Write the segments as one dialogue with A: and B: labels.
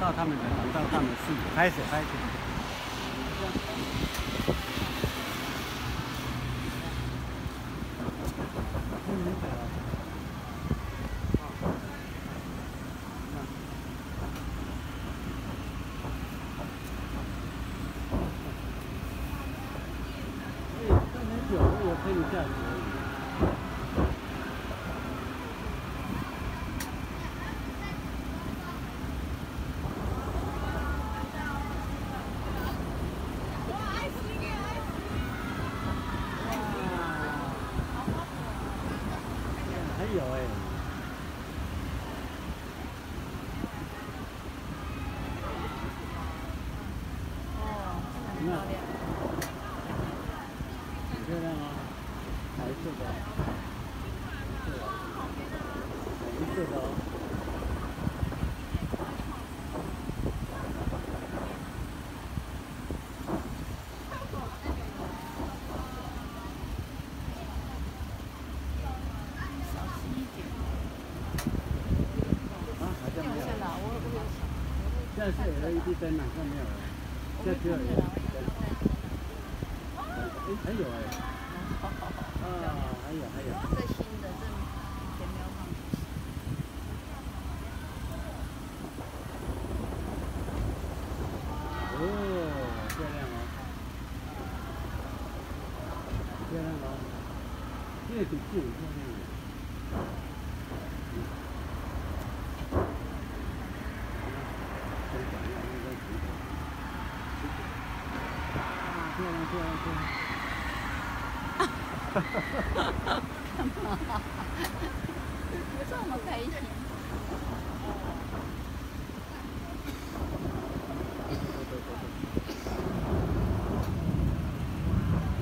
A: 到他们的，轮到他们是开始。我陪你下去而已。还有哎。
B: 哦，很漂亮。
A: 很漂亮啊。白色的，白色的哦。
B: 小心一点。
A: 啊，好像没有。现在是 LED 灯了，现在没有了。现在只有 LED 灯。哎，还有哎。还有。
B: 这新的，这以前没有放进去。
A: 哦，漂亮哦，漂亮哦，这个笔记很漂亮的。漂亮。
B: 干嘛？这么开心？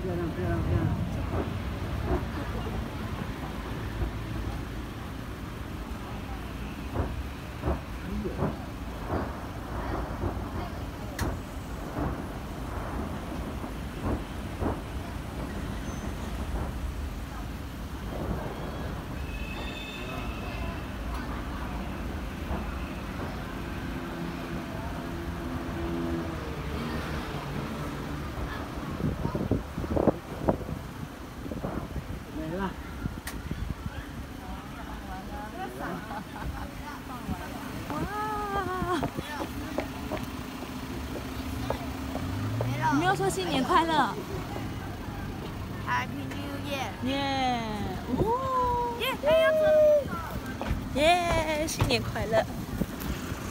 A: 漂亮。没了。
B: 哇！你没有说新年快乐
C: Happy New Year！
B: 耶！
C: 耶，还要走。
B: 耶！新年快乐！